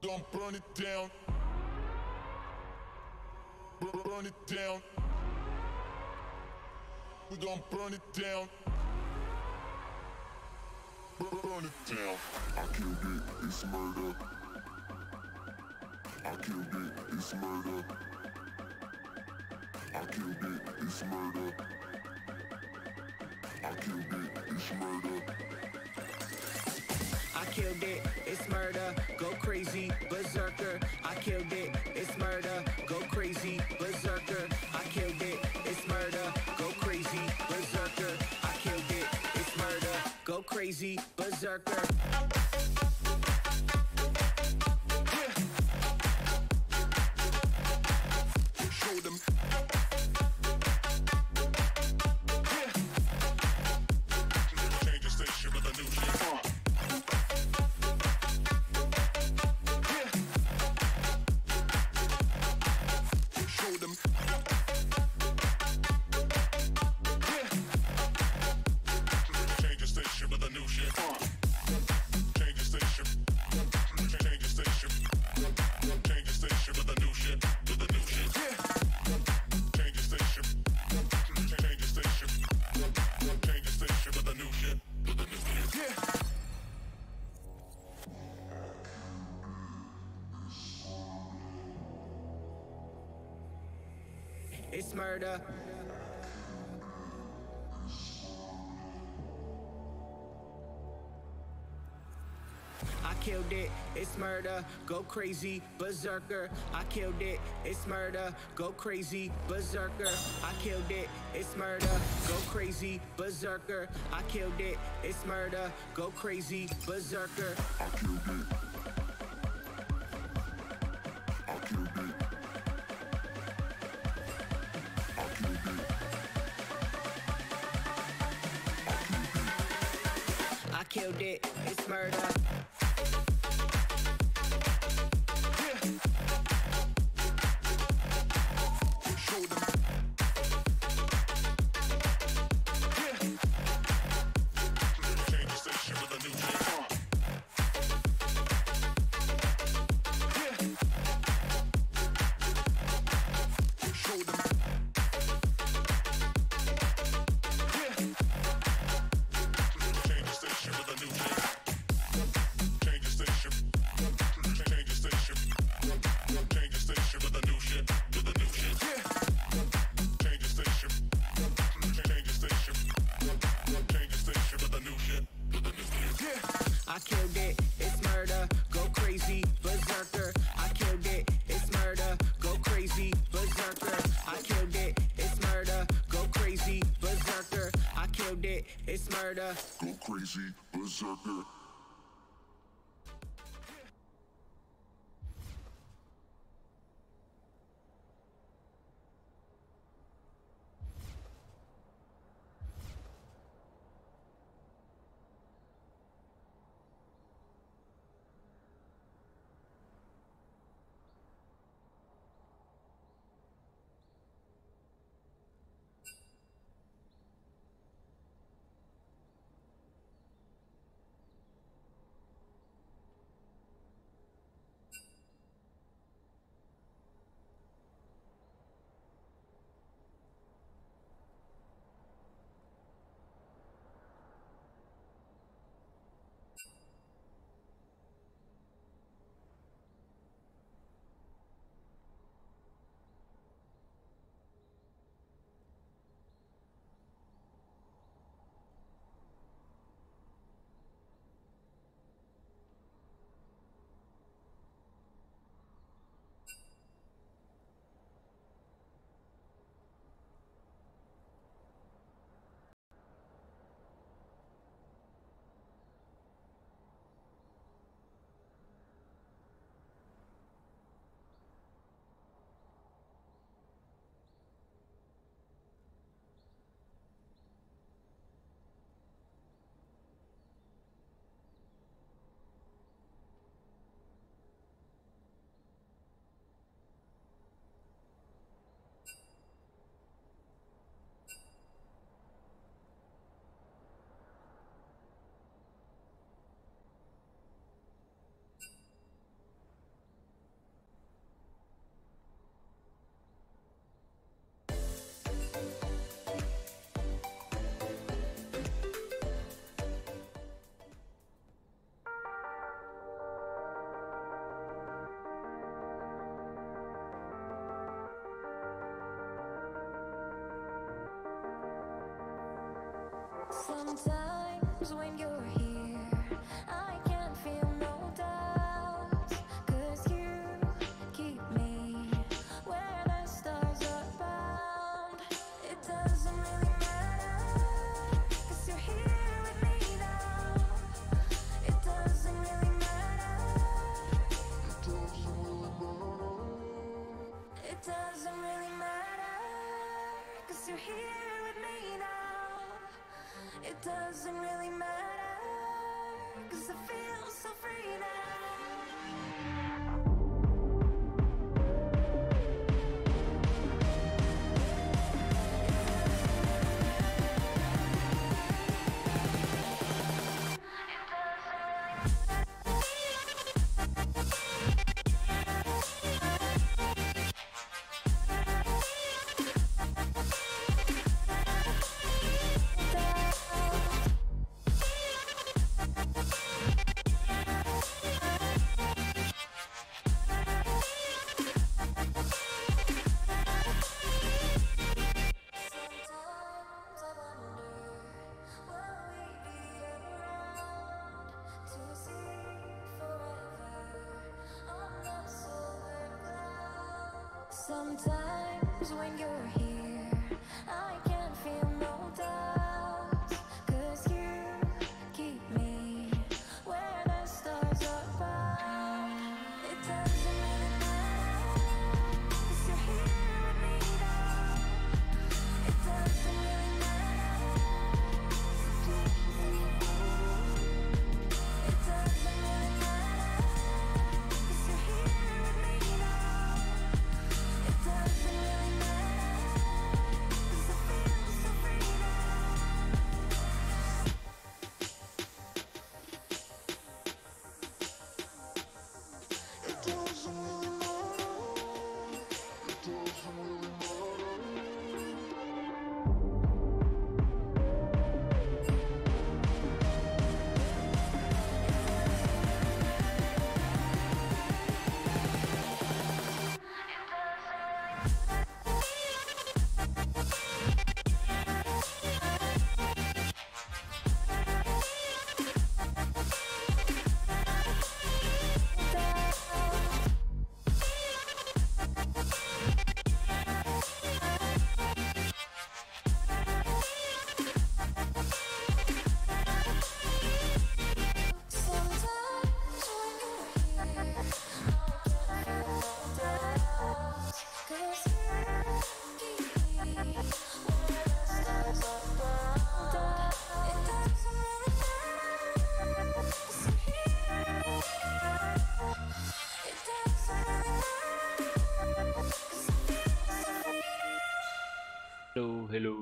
Don't burn it down. Burn it down. We gon' burn it down. Burn it down. I killed it, it's murder. I killed it, it's murder. I killed it, it's murder. I killed it, it's murder. I killed it, it's murder, go crazy, berserker. I killed it, it's murder, go crazy, berserker. I killed it, it's murder, go crazy, berserker. I killed it, it's murder, go crazy, berserker. Show them. Change the station with a new shit. Show them. Change the station with a new shit. Change the station. Change the station. Change the station with a new shit. With a new shit. Change the station. Change the station. Change the station with a new shit. With a new shit. It's murder. I killed it, it's murder, go crazy, berserker. I killed it, it's murder, go crazy, berserker. I killed it, it's murder, go crazy, berserker. I killed it, it's murder, go crazy, berserker. I killed it. I killed it. I killed it. I killed it, it's murder. Show them. Change the station with a new shit. Show them. Change the station with a new shit. Change the station. Change the station. Change the station with a new shit. With a new shit. Change the station. Change the station. Change the station with a new shit. With a new shit. I killed it, it's murder, go crazy, berserker. I killed it, it's murder, go crazy, berserker. I killed it, it's murder, go crazy, berserker. I killed it, it's murder. Go crazy, berserker. Sometimes when you're here, I can feel no doubt, 'cause you keep me where the stars are bound. It doesn't really matter, 'cause you're here with me now. It doesn't really matter. It doesn't really matter, 'cause you're here with me now. It doesn't really matter, 'cause I feel so free now. Sometimes I wonder, will we be around to see forever on the silver cloud? Sometimes when you're here, I can feel no doubt, 'cause you keep me where the stars are bound. It doesn't really matter, 'cause you're here with me now. It doesn't really matter. It doesn't really matter, 'cause you're here with me now. It doesn't really matter, 'cause I feel so free now. It doesn't really matter. It doesn't really matter. Sometimes when you're here, I can feel no doubt, 'cause you keep me where the stars are bound. It doesn't really matter, 'cause you're here with me now. It doesn't really matter, 'cause I feel so free. Hello, hello.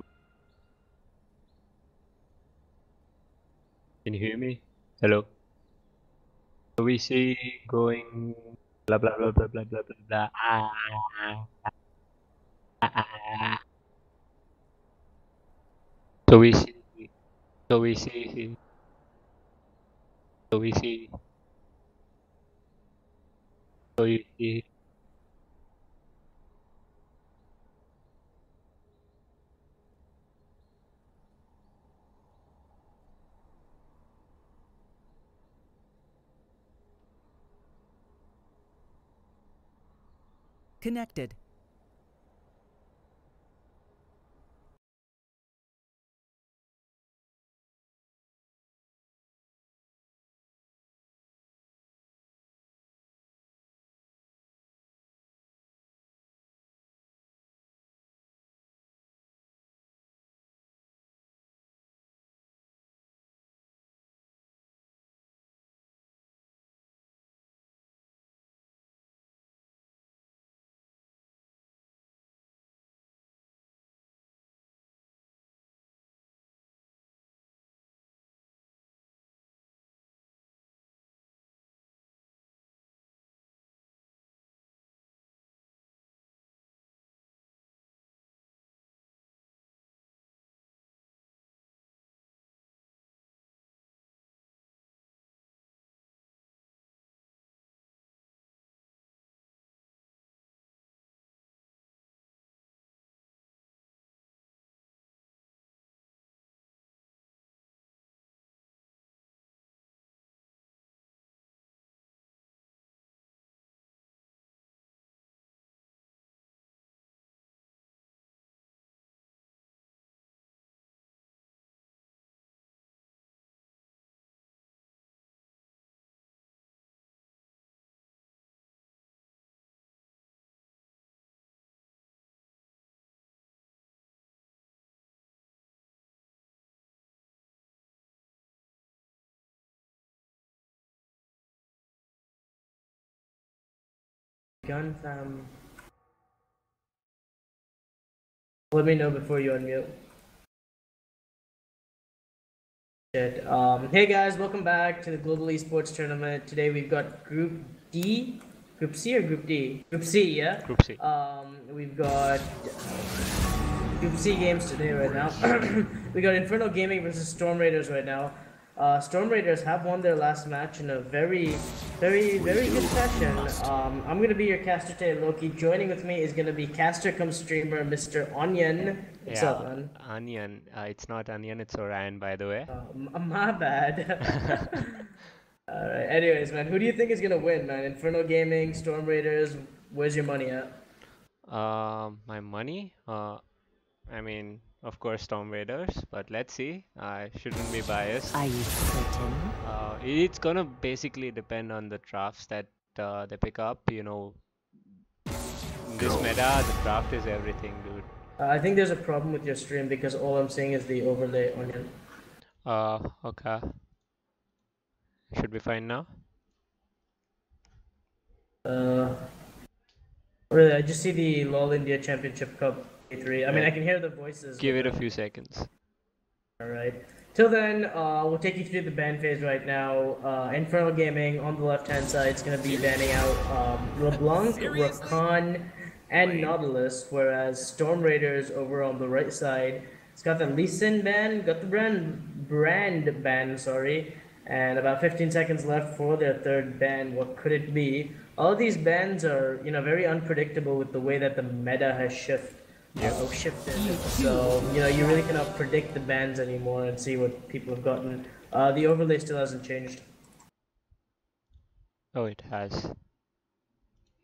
Can you hear me? Hello. So we see going blah blah blah blah blah blah blah blah. Ah. So we see. So we see. So we see. So you see. Connected. begun, fam? Let me know before you unmute. Shit. Hey guys, welcome back to the Global Esports Tournament. Today we've got Group D, Group C or Group D? Group C, yeah. Group C. We've got Group C games today right now. We got Infernal Gaming versus StormRaiders right now. StormRaiders have won their last match in a very good fashion. I'm gonna be your caster today, Loki. Joining with me is gonna be caster come streamer, Mr. Onion. What's up, man? Onion. It's not Onion, it's Orion, by the way. My bad. Alright, anyways, man, who do you think is gonna win, man? Infernal Gaming, StormRaiders, where's your money at? My money? I mean, of course, StormRaiders, but let's see. I shouldn't be biased. Are you certain? It's gonna basically depend on the drafts that they pick up. You know, in this meta, the draft is everything, dude. I think there's a problem with your stream because all I'm seeing is the overlay Onion. Okay. Should be fine now. Really, I just see the LoL India Championship Cup A3. I mean, I can hear the voices. Give it a few seconds. Alright. Till then, we'll take you through the ban phase right now. Infernal Gaming on the left-hand side is going to be banning out LeBlanc, Rakan, and Nautilus, whereas StormRaiders over on the right side, it's got the Lee Sin ban, got the brand ban, sorry, and about 15 seconds left for their third ban. What could it be? All of these bans are, very unpredictable with the way that the meta has shifted. So, you really cannot predict the bans anymore and see what people have gotten. The overlay still hasn't changed. Oh, it has.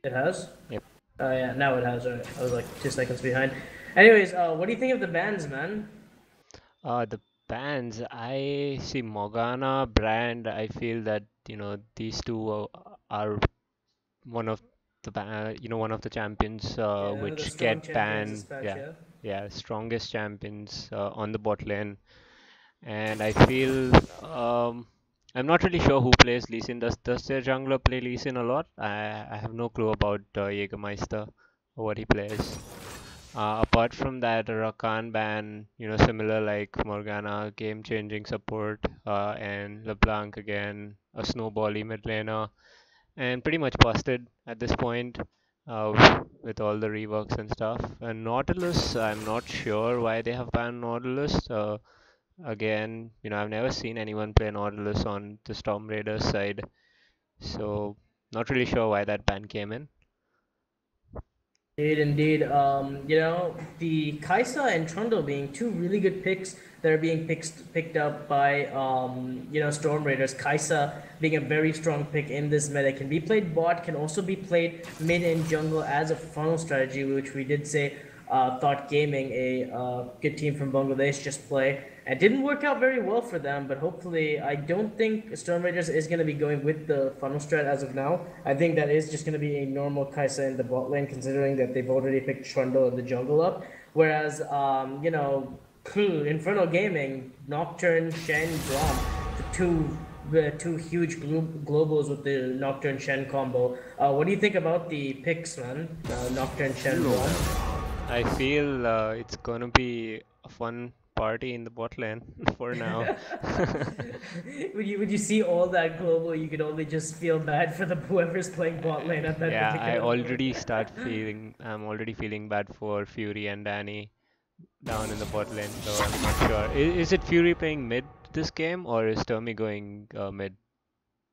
It has? Yep. Yeah, now it has. Right. I was like 2 seconds behind. Anyways, what do you think of the bans, man? The bans, I see Morgana, Brand. I feel that these two are one of the one of the champions which get banned. Yeah, strongest champions on the bot lane. And I feel I'm not really sure who plays Lee Sin. Does their jungler play Lee Sin a lot? I have no clue about Jägermeister or what he plays. Apart from that, Rakan ban, similar like Morgana, game-changing support, and LeBlanc again, a snowbally mid laner, and pretty much busted at this point with all the reworks and stuff. And Nautilus, I'm not sure why they have banned Nautilus. Again, I've never seen anyone play Nautilus on the StormRaiders side, so not really sure why that ban came in. Indeed. The Kaisa and Trundle being two really good picks that are being picked up by, StormRaiders. Kaisa being a very strong pick in this meta. Can be played bot, can also be played mid and jungle as a funnel strategy, which we did say Thought Gaming, a good team from Bangladesh, just play. It didn't work out very well for them, but hopefully, I don't think StormRaiders is going to be going with the funnel strat as of now. I think that is just going to be a normal Kaisa in the bot lane, considering that they've already picked Trundle in the jungle up. Whereas, Infernal Gaming, Nocturne, Shen, Braum, the two huge globals with the Nocturne Shen combo. What do you think about the picks, man? Nocturne Shen Braum? I feel it's gonna be a fun party in the bot lane for now. When you see all that global, you could only just feel bad for whoever's playing bot lane at that particular moment. I'm already feeling bad for Fury and Danny down in the bot lane, so I'm not sure. Is it Fury playing mid this game, or is Termi going mid?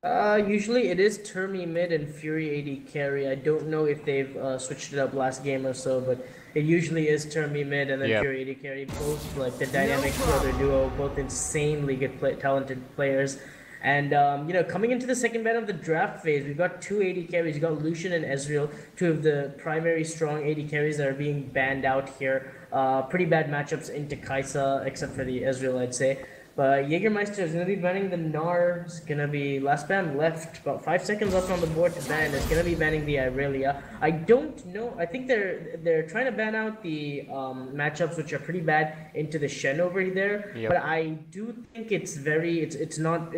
Usually it is Termi mid and Fury AD carry. I don't know if they've switched it up last game or so, but it usually is Termi mid and then Fury AD carry. Both like the dynamic brother duo, both insanely good talented players. And coming into the second ban of the draft phase, we've got two AD carries. We've got Lucian and Ezreal, two of the primary strong AD carries that are being banned out here. Pretty bad matchups into Kaisa, except for the Ezreal, I'd say. But Jägermeister is going to be banning the Gnar. It's going to be last ban left. About 5 seconds left on the board to ban. It's going to be banning the Irelia. I don't know. I think they're trying to ban out the matchups which are pretty bad into the Shen over there. Yep. But I do think it's not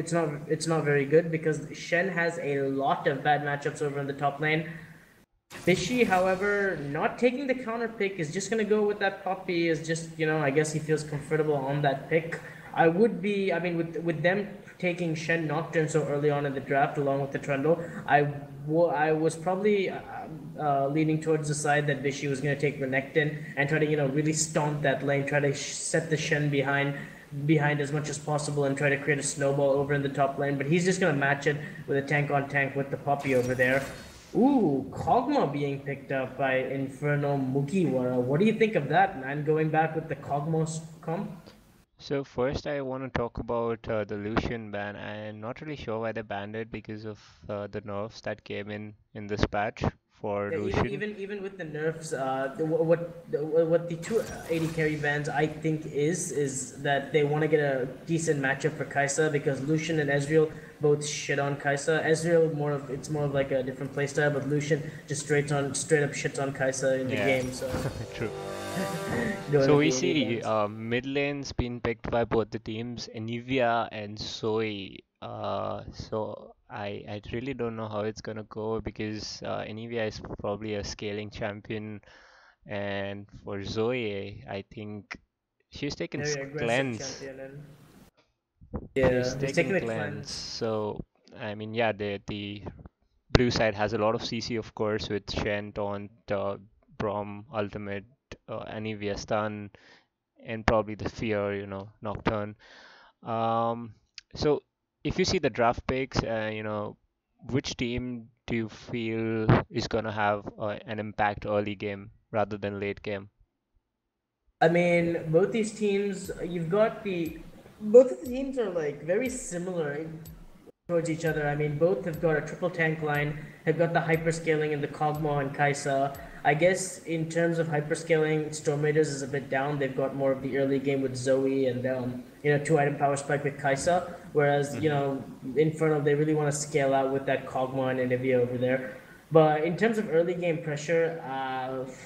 very good because Shen has a lot of bad matchups over in the top lane. Fishy, however, not taking the counter pick is just gonna go with that puppy. Is just I guess he feels comfortable on that pick. I mean, with them taking Shen Nocturne so early on in the draft, along with the Trundle, I was probably leaning towards the side that Vishy was gonna take Renekton and try to really stomp that lane, try to set the Shen behind as much as possible and try to create a snowball over in the top lane. But he's just gonna match it with a tank on tank with the puppy over there. Ooh, Kog'Maw being picked up by Infernal Mugiwara. What do you think of that, man? Going back with the Kog'Maw comp? So first, I want to talk about the Lucian ban. I'm not really sure why they banned it because of the nerfs that came in this patch for Yeah, Lucian. even with the nerfs, what the two 80 carry bans I think is that they want to get a decent matchup for Kai'Sa because Lucian and Ezreal both shit on Kai'Sa. Ezreal more of like a different playstyle, but Lucian just straight up shits on Kai'Sa in the Yeah, game. So true. going So with we the 80 see bans. mid lanes being picked by both the teams, Anivia and Zoe. So I really don't know how it's gonna go because Anivia is probably a scaling champion, and for Zoe, I think she's taken Very aggressive cleanse. champion, and She's yeah, he's taken taking the cleanse. cleanse. So I mean, yeah, the blue side has a lot of CC, of course, with Shen, Taunt, Braum, Ultimate, Anivia Stun, and probably the Fear, Nocturne. Um, so if you see the draft picks, which team do you feel is gonna have an impact early game rather than late game? I mean, both these teams, both of the teams are like very similar towards each other. I mean, both have got a triple tank line, have got the hyperscaling in the Kog'Maw and Kai'Sa. I guess in terms of hyperscaling, StormRaiders is a bit down. They've got more of the early game with Zoe and two item power spike with Kai'Sa. Whereas Hmm. Infernal, they really want to scale out with that Kog'Maw and Anivia over there. But in terms of early game pressure,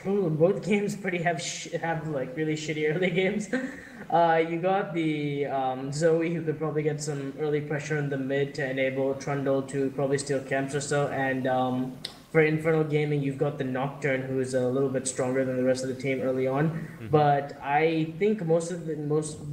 both games pretty have like really shitty early games. You got the Zoe who could probably get some early pressure in the mid to enable Trundle to probably steal camps or so, and for Infernal Gaming, you've got the Nocturne who's a little bit stronger than the rest of the team early on. Hmm. But I think most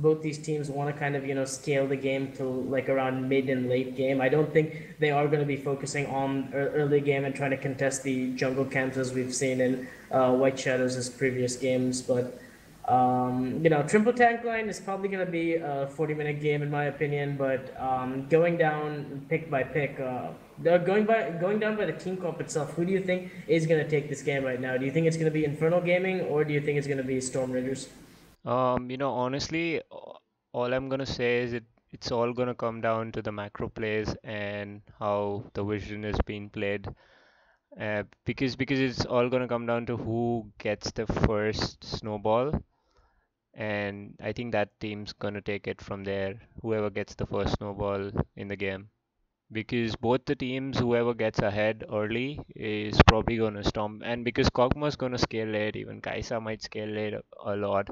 both these teams want to kind of scale the game to like around mid and late game. I don't think they are going to be focusing on early game and trying to contest the jungle camps as we've seen in White Shadows' previous games. But triple tank line is probably going to be a 40-minute game in my opinion. But going down pick by pick, going down by the team comp itself, who do you think is going to take this game right now? Do you think it's going to be Infernal Gaming or do you think it's going to be Storm Raiders? Honestly, all I'm gonna say is it's all gonna come down to the macro plays and how the vision is being played. Because it's all gonna come down to who gets the first snowball, and I think that team's gonna take it from there. Whoever gets the first snowball in the game. Because both the teams, whoever gets ahead early is probably gonna storm. And because Kog'Maw's gonna scale late, even Kai'Sa might scale late a lot,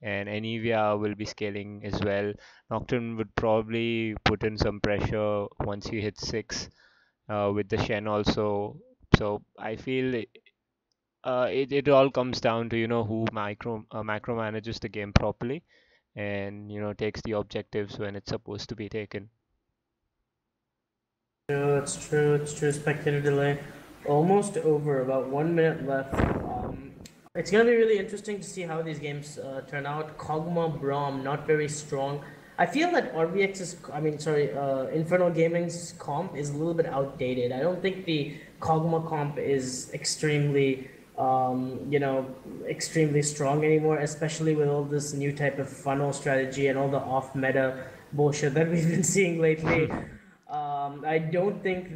and Anivia will be scaling as well. Nocturne would probably put in some pressure once he hits six, with the Shen also. So I feel it all comes down to who macro manages the game properly, and takes the objectives when it's supposed to be taken. True, it's true, it's true. Spectator delay. Almost over, about 1 minute left. It's gonna be really interesting to see how these games turn out. Kog'Maw Braum, not very strong. I feel that Infernal Gaming's comp is a little bit outdated. I don't think the Kog'Maw comp is extremely strong anymore, especially with all this new type of funnel strategy and all the off meta bullshit that we've been seeing lately. I don't think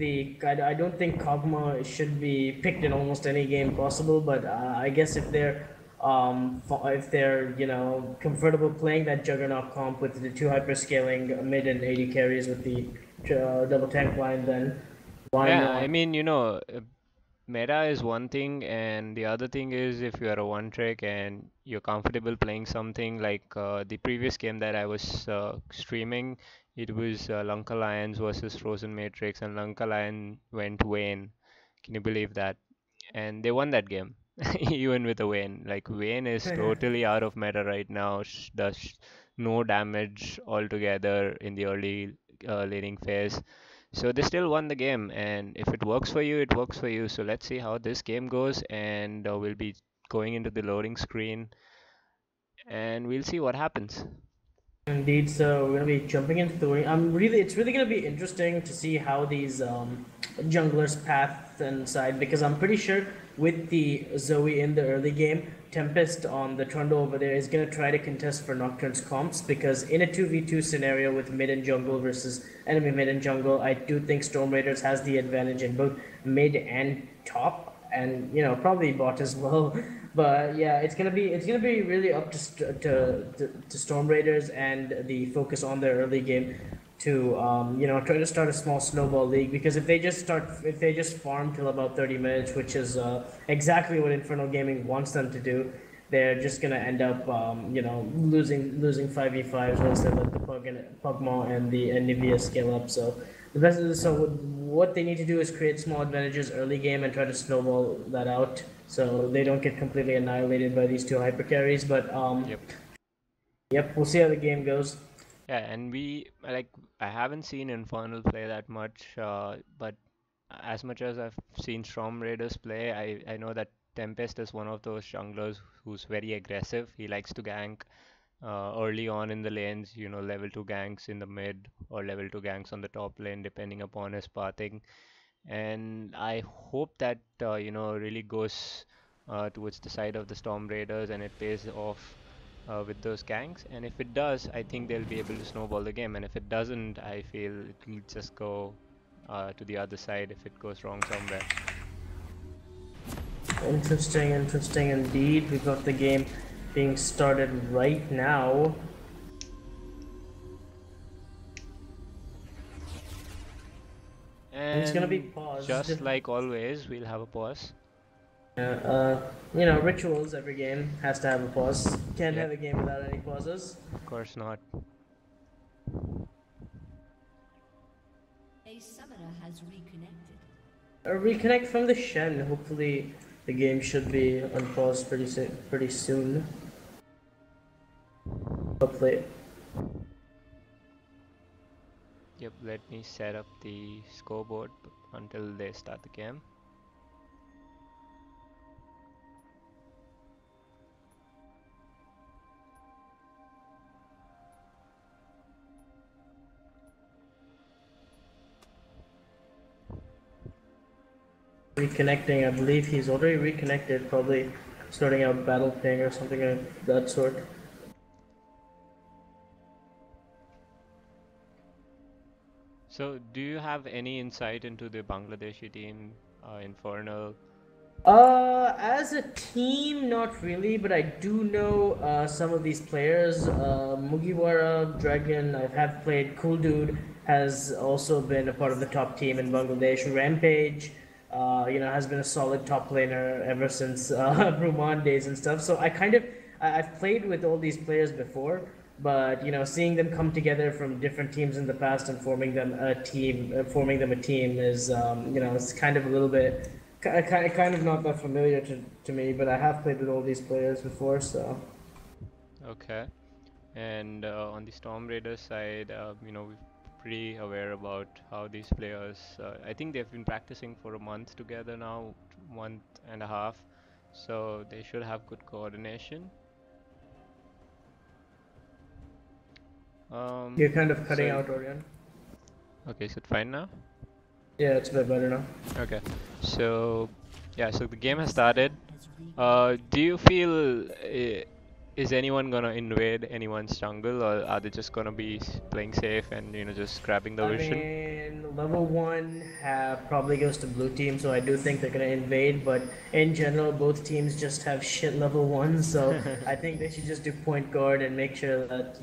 Kog'Maw should be picked in almost any game possible. But I guess if they're comfortable playing that Juggernaut comp with the two hyperscaling mid and 80 carries with the double tank line, then why Yeah, I not? mean, meta is one thing, and the other thing is if you're a one trick and you're comfortable playing something like the previous game that I was streaming, it was Lanka Lions versus Frozen Matrix, and Lanka Lion went Vayne. Can you believe that? and they won that game even with a Vayne. Like Vayne is totally out of meta right now. Does no damage altogether in the early laning phase. So they still won the game, and if it works for you, it works for you. So let's see how this game goes, and we'll be going into the loading screen, and we'll see what happens. Indeed, so we're gonna be jumping into the ring. It's really gonna be interesting to see how these junglers path and side because I'm pretty sure with the Zoe in the early game, Tempest on the Trundle over there is gonna try to contest for Nocturne's comps because in a 2v2 scenario with mid and jungle versus enemy mid and jungle, I do think StormRaiders has the advantage in both mid and top, and probably bot as well. But yeah, it's gonna be really up to StormRaiders and the focus on their early game to try to start a small snowball league because if they just farm till about 30 minutes, which is exactly what Infernal Gaming wants them to do, they're just gonna end up losing 5v5s once they let the Pugma and the Nivea scale up. So what they need to do is create small advantages early game and try to snowball that out so they don't get completely annihilated by these two hyper carries. But yep, we'll see how the game goes. Yeah, and I haven't seen Infernal play that much, but as much as I've seen StormRaiders play, I know that Tempest is one of those junglers who's very aggressive. He likes to gank early on in the lanes, level 2 ganks in the mid or level 2 ganks on the top lane, depending upon his pathing. And I hope that, really goes towards the side of the StormRaiders and it pays off with those ganks. And if it does, I think they'll be able to snowball the game. And if it doesn't, I feel it will just go to the other side if it goes wrong somewhere. Interesting indeed. We've got the game being started right now. And it's gonna be paused. Just like always, we'll have a pause. Rituals, every game has to have a pause. Can't have a game without any pauses. Of course not. A summoner has reconnected. Reconnect from the Shen. Hopefully, the game should be unpaused pretty soon. Hopefully. Yep, let me set up the scoreboard until they start the game. Reconnecting, I believe he's already reconnected, probably starting out battle ping or something of that sort. So, do you have any insight into the Bangladeshi team, Infernal? As a team, not really, but I do know some of these players. Mugiwara, Dragon, I have played. Cool Dude has also been a part of the top team in Bangladesh. Rampage, has been a solid top laner ever since Bruman days and stuff. So I've played with all these players before, but seeing them come together from different teams in the past and forming them a team is it's kind of a little bit kind of not that familiar to me. But I have played with all these players before, so. Okay, and on the StormRaiders side, we're pretty aware about how these players. I think they've been practicing for a month together now, month and a half, so they should have good coordination. You're kind of cutting out, Orion. Okay, is it fine now? Yeah, it's a bit better now. Okay, so yeah, so the game has started. Do you feel is anyone gonna invade anyone's jungle, or are they just gonna be playing safe and just grabbing the vision? I mean, level 1 probably goes to blue team, so I do think they're gonna invade. But in general, both teams just have shit level 1, so I think they should just do point guard and make sure that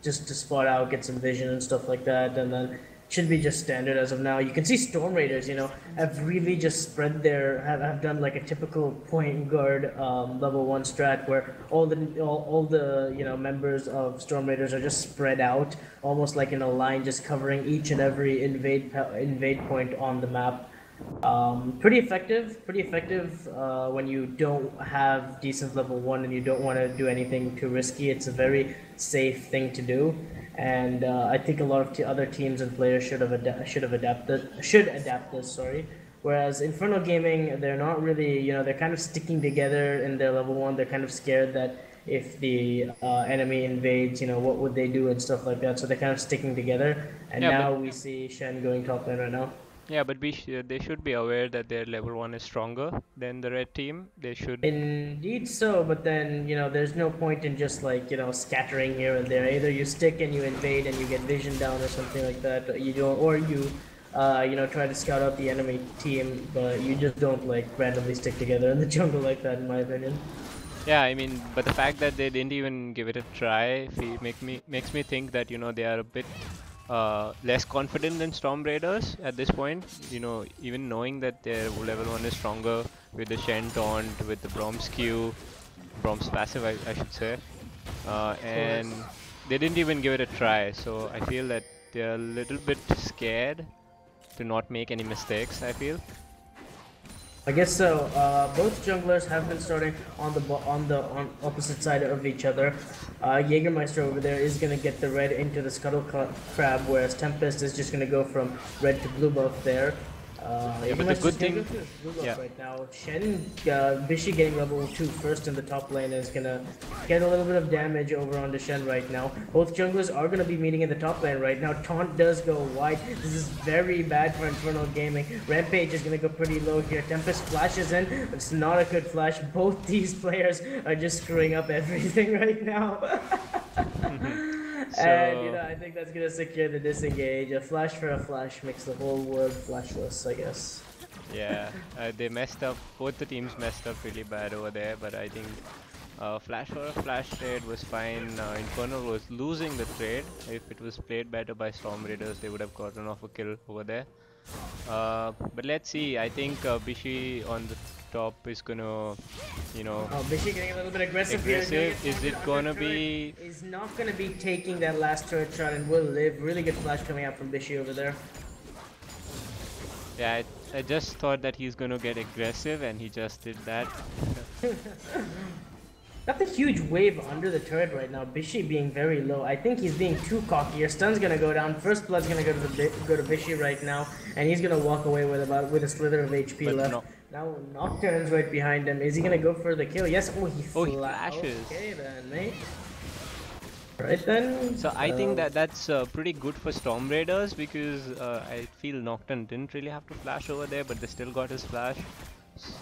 just to spot out, get some vision and stuff like that, and then should be just standard as of now. You can see StormRaiders, have really just spread have done like a typical point guard level 1 strat where all the members of StormRaiders are just spread out, almost like in a line, just covering each and every invade point on the map. Pretty effective. Pretty effective when you don't have decent level 1 and you don't want to do anything too risky. It's a very safe thing to do, and I think a lot of other teams and players should adapt this. Sorry. Whereas Infernal Gaming, they're not really, they're kind of sticking together in their level 1. They're kind of scared that if the enemy invades, what would they do and stuff like that. So they're kind of sticking together. And Yeah, now but we see Shen going top lane right now. yeah, but they should be aware that their level 1 is stronger than the red team. They should. Indeed so, but then, there's no point in just like, scattering here and there. Either you stick and you invade and you get vision down or something like that, or you don't, or you, try to scout out the enemy team, but you just don't like randomly stick together in the jungle like that, in my opinion. Yeah, I mean, but the fact that they didn't even give it a try makes me think that they are a bit less confident than StormRaiders at this point. Even knowing that their level 1 is stronger with the Shen taunt, with the Brom's Q, Brom's passive, I should say, and they didn't even give it a try. So I feel that they're a little bit scared to not make any mistakes, I feel. I guess so. Both junglers have been starting on the opposite side of each other. Jägermeister over there is gonna get the red into the scuttle crab, whereas Tempest is just gonna go from red to blue buff there. Yeah, but the good thing, blue buff yeah. right now. Shen, Vishy getting level 2 first in the top lane is gonna get a little bit of damage over onto Shen right now. Both junglers are gonna be meeting in the top lane right now. Taunt does go wide. This is very bad for Infernal Gaming. Rampage is gonna go pretty low here. Tempest flashes in, but it's not a good flash. Both these players are just screwing up everything right now. And I think that's gonna secure the disengage. A flash for a flash makes the whole world flashless, I guess. Yeah, they messed up. Both the teams messed up really bad over there, but I think flash for a flash trade was fine. Infernal was losing the trade. If it was played better by StormRaiders, they would have gotten off a kill over there. But let's see. I think Bishi on the top is gonna, Oh, Bishi getting a little bit aggressive here. Is it gonna be? He's not gonna be taking that last turret shot and will live. Really good flash coming out from Bishi over there. Yeah, I just thought that he's gonna get aggressive, and he just did that. Got the huge wave under the turret right now. Bishi being very low. I think he's being too cocky. Your stun's gonna go down. First blood's gonna go to Bishi right now, and he's gonna walk away with a slither of HP But left. no. Now Nocturne's right behind him. Is he gonna go for the kill? Yes. Oh, he flashes. Okay then, mate. Right then. So I think that's pretty good for StormRaiders because I feel Nocturne didn't really have to flash over there, but they still got his flash.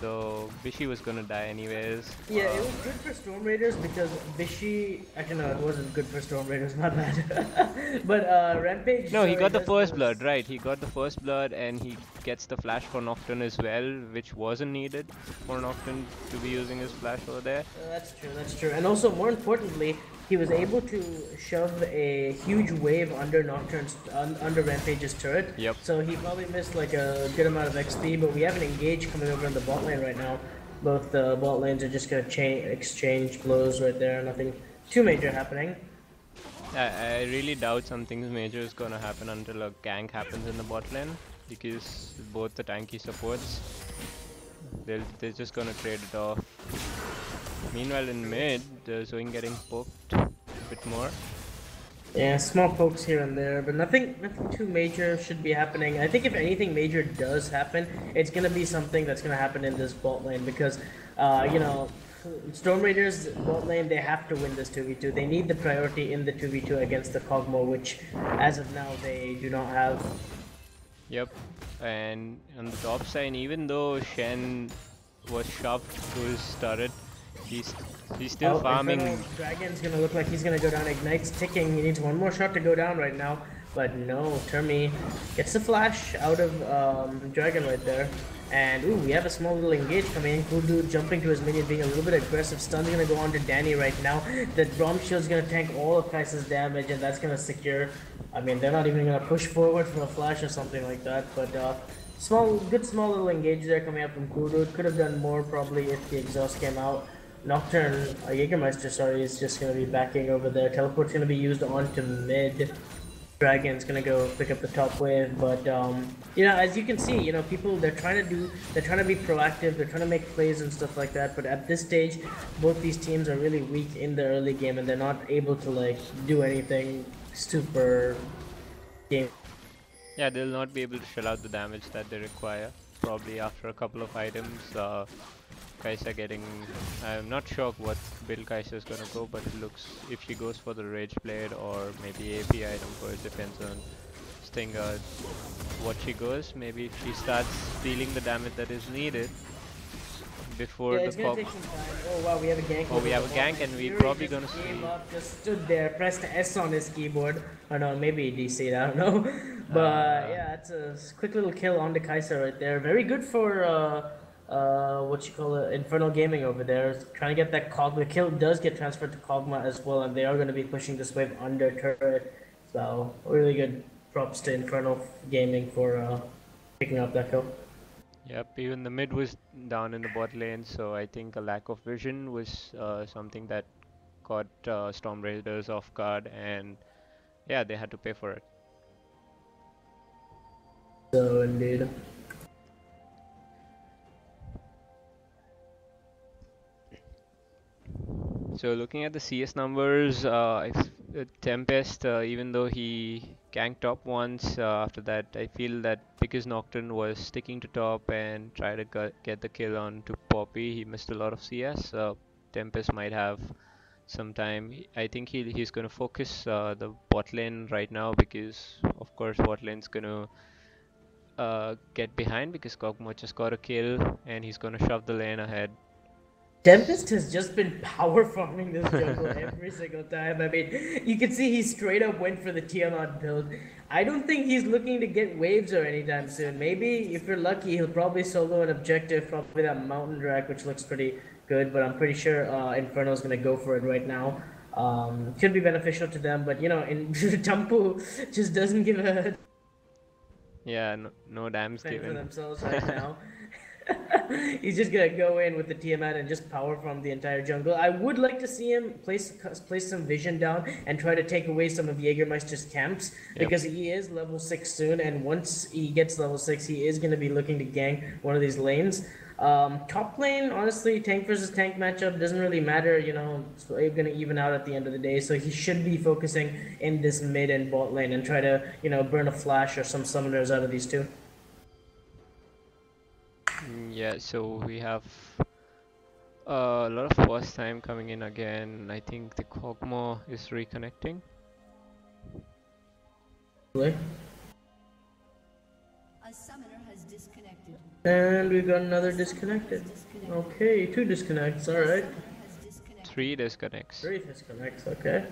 So Bishi was gonna die anyways. Yeah, it was good for StormRaiders because Bishi. Actually, no, it wasn't good for StormRaiders. My bad. But Rampage. No, he got the does first this- blood, right? He got the first blood, and he gets the flash for Nocturne as well, which wasn't needed for Nocturne to be using his flash over there. That's true. That's true. And also, more importantly, he was able to shove a huge wave under under Rampage's turret. Yep. So he probably missed like a good amount of XP. But we have an engage coming over in the bot lane right now. Both the bot lanes are just gonna exchange blows right there. Nothing too major happening. I really doubt something major is gonna happen until a gank happens in the bot lane, because both the tanky supports, they're just gonna trade it off. Meanwhile in mid, Zoing getting poked a bit more. Yeah, small pokes here and there, but nothing too major should be happening. I think if anything major does happen, it's gonna be something that's gonna happen in this bot lane because, StormRaiders bot lane, they have to win this 2v2. They need the priority in the 2v2 against the Kog'Maw, which as of now they do not have. Yep, and on the top side, even though Shen was shoved to his turret, he's still farming. Infernal Dragon's gonna look like he's gonna go down. Ignite's ticking. He needs one more shot to go down right now. But no, Termi gets the flash out of Dragon right there. And ooh, we have a small little engage coming in. Cool dude jumping to his minion, being a little bit aggressive. Stun's gonna go on to Danny right now. The Brom Shield's gonna tank all of Kai'Sa's damage, and that's gonna secure. I mean, they're not even gonna push forward for a flash or something like that. But good small little engage there coming up from Cool dude. Could have done more probably if the exhaust came out. Nocturne, Jägermeister, sorry, is just gonna be backing over there. Teleport's gonna be used onto mid. Dragon's gonna go pick up the top wave, but you know, as you can see, you know, people they're trying to be proactive, they're trying to make plays and stuff like that. But at this stage, both these teams are really weak in the early game, and they're not able to like do anything super game. Yeah, they'll not be able to shell out the damage that they require. Probably after a couple of items, Kai'Sa getting... I'm not sure what build Kai'Sa is gonna go, but it looks if she goes for the Rage Blade or maybe AP item first, depends on Stinger, what she goes. Maybe if she starts dealing the damage that is needed before Yeah, it's the gonna pop. take some time. Oh wow, we have a gank. Oh, we have a gank, and we're probably gonna see. Came up, just stood there, pressed S on his keyboard. I don't know, maybe DC'd, I don't know. But yeah, it's a quick little kill on the Kai'Sa right there. Very good for what you call it, Infernal Gaming over there. Trying to get that Kog'Maw. The kill does get transferred to Kog'Maw as well, and they are going to be pushing this wave under turret. So really good props to Infernal Gaming for picking up that kill. Yep, even the mid was down in the bot lane, so I think a lack of vision was something that caught StormRaiders off guard, and yeah, they had to pay for it. So indeed. So looking at the CS numbers, Tempest, even though he ganked top once, after that I feel that because Nocturne was sticking to top and try to get the kill on to Poppy, he missed a lot of CS. Tempest might have some time. I think he's going to focus the bot lane right now, because of course bot lane's going to get behind because Kog'Maw just got a kill and he's going to shove the lane ahead. Tempest has just been power farming this jungle every single time. I mean, you can see he straight up went for the Tiamat build. I don't think he's looking to get waves or anytime soon. Maybe if you're lucky, he'll probably solo an objective, probably that Mountain Drag, which looks pretty good. But I'm pretty sure Infernal's gonna go for it right now. Could be beneficial to them, but you know, Tampu just doesn't give a Yeah, no damage for given. themselves right now. He's just gonna go in with the Tiamat and just power from the entire jungle. I would like to see him place some vision down and try to take away some of Jägermeister's camps, because he is level 6 soon, and once he gets level 6, he is gonna be looking to gank one of these lanes. Top lane, honestly, tank versus tank matchup doesn't really matter, you know, it's gonna even out at the end of the day, so he should be focusing in this mid and bot lane and try to, you know, burn a flash or some summoners out of these two. Yeah, so we have a lot of pause time coming in again. I think the Kog'Maw is reconnecting. Play. A summoner has disconnected. And we got another disconnected. Okay, 2 disconnects, alright. Has disconnected. 3 disconnects. 3 disconnects, okay.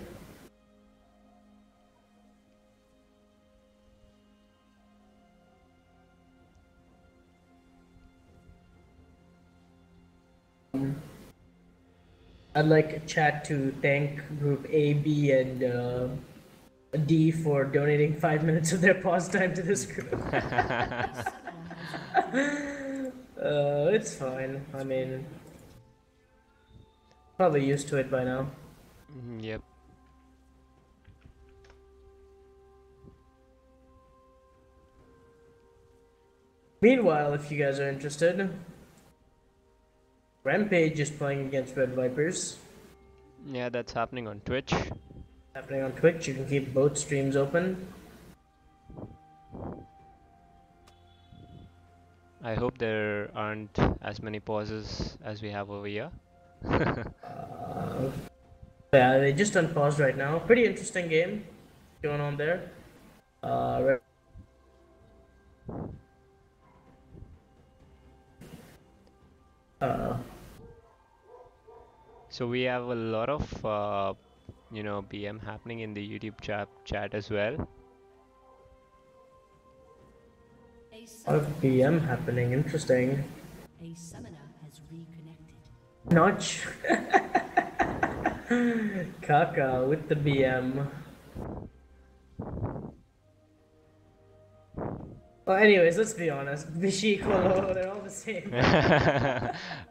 I'd like chat to thank group A, B, and D for donating 5 minutes of their pause time to this group. It's fine. I mean, probably used to it by now. Yep. Meanwhile, if you guys are interested, Rampage is playing against Red Vipers. Yeah, that's happening on Twitch. Happening on Twitch. You can keep both streams open. I hope there aren't as many pauses as we have over here. Yeah, they just unpaused right now. Pretty interesting game going on there. So we have a lot of you know, BM happening in the YouTube chat as well. A A lot of BM happening. Interesting. summoner has reconnected. Notch. Kaka with the BM. Well, anyways, let's be honest. Bishi, Kolo, they're all the same.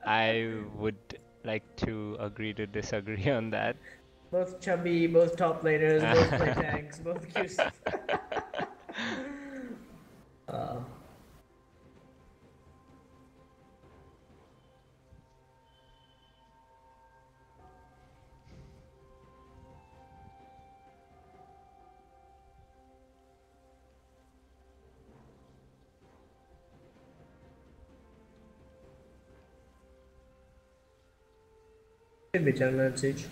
I would like to agree to disagree on that. Both chubby, both top laners, both play tanks, both QC. Could be 10 minutes each.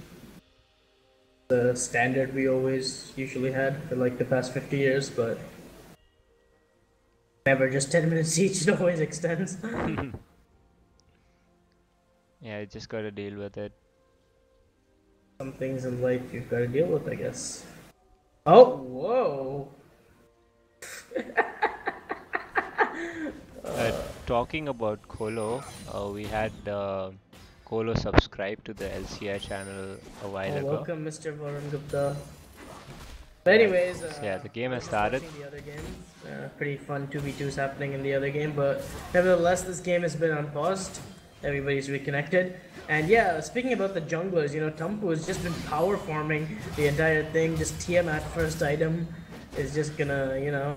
The standard we always usually had for like the past 50 years, but never just 10 minutes each, it always extends. Yeah, you just gotta deal with it. Some things in life you've got to deal with, I guess. Oh, whoa! Talking about Colo, we had Colo subscribe to the LCI channel a while ago. Welcome, Mr. Varun Gupta. But anyways, yeah, the game I has was started. watching the other game. Pretty fun 2v2s happening in the other game, but nevertheless, this game has been unpaused. Everybody's reconnected. And yeah, speaking about the junglers, you know, Tumpu has just been power farming the entire thing. Just TM at first item is just gonna, you know.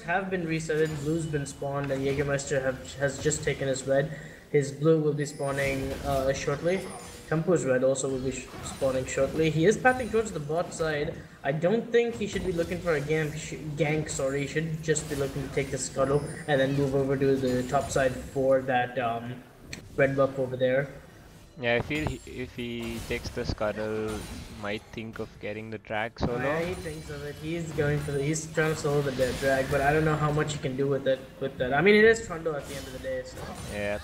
Have been resetted, blue's been spawned, and Jägermeister has just taken his red. His blue will be spawning shortly. Tumpu's red also will be spawning shortly. He is pathing towards the bot side. I don't think he should be looking for a gank, sorry. He should just be looking to take the scuttle and then move over to the top side for that red buff over there. Yeah, I feel if he takes the scuttle, might think of getting the drag solo. Yeah, he thinks of it. He's going for he's trying to solo the dead drag, but I don't know how much he can do with it. I mean, it is Trundle at the end of the day. So. Yeah,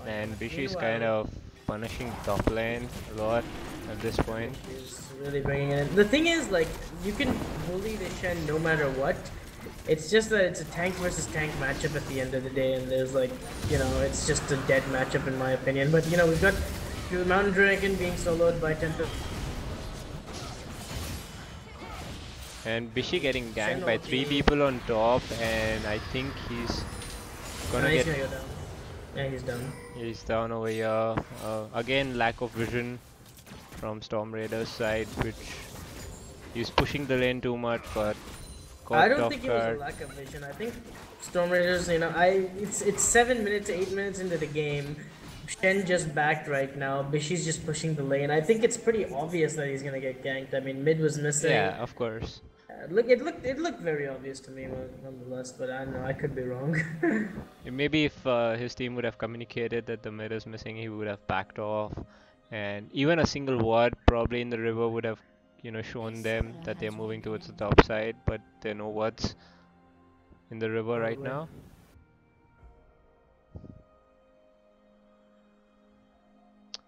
and Bishi's kind of punishing top lane a lot at this point. He's really bringing it in. The thing is, like, you can bully the Shen no matter what. It's just that it's a tank versus tank matchup at the end of the day, and there's like, you know, it's just a dead matchup in my opinion. But you know, we've got the Mountain Dragon being soloed by Temple. And Bishi getting ganked by 3 people on top, and I think he's gonna He's gonna go down. Yeah, he's done. He's down over here. Again, lack of vision from StormRaiders side, which he's pushing the lane too much, but I don't think it was a lack of vision. I think StormRaiders, you know, it's 7 minutes, 8 minutes into the game. Shen just backed right now. Bishi's just pushing the lane. I think it's pretty obvious that he's gonna get ganked. I mean, mid was missing. Yeah, of course. It looked very obvious to me, nonetheless. But I don't know, I could be wrong. Maybe if his team would have communicated that the mid is missing, he would have backed off, and even a single ward probably in the river would have, you know, shown them that they're moving towards the top side. But there are no wards in the river right now.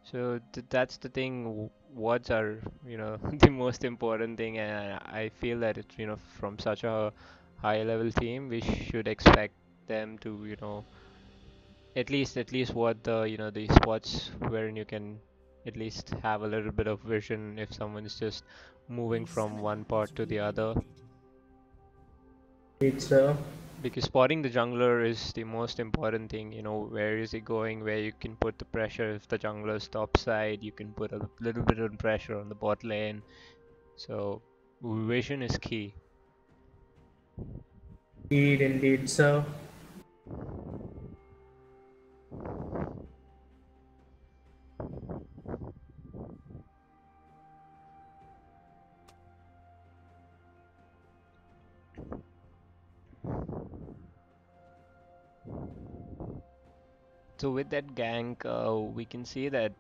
So that's the thing. Wards are, you know, the most important thing, and I feel that it's, you know, from such a high level team, we should expect them to, you know, at least ward the, you know, the spots wherein you can at least have a little bit of vision if someone's just moving from one part to the other. So. Because spotting the jungler is the most important thing, you know, where is he going, where you can put the pressure. If the jungler's top side, you can put a little bit of pressure on the bot lane. So vision is key. Indeed, so. So with that gank, we can see that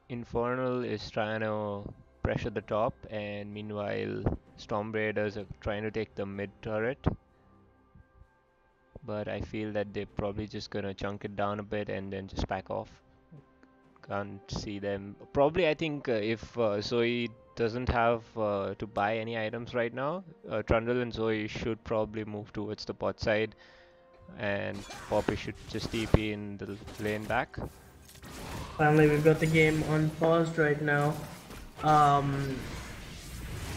Infernal is trying to pressure the top, and meanwhile StormRaiders are trying to take the mid turret. But I feel that they're probably just gonna chunk it down a bit and then just back off. Can't see them. Probably I think if Zoe doesn't have to buy any items right now, Trundle and Zoe should probably move towards the bot side, and Poppy should just TP in the lane back. Finally, we've got the game unpaused right now.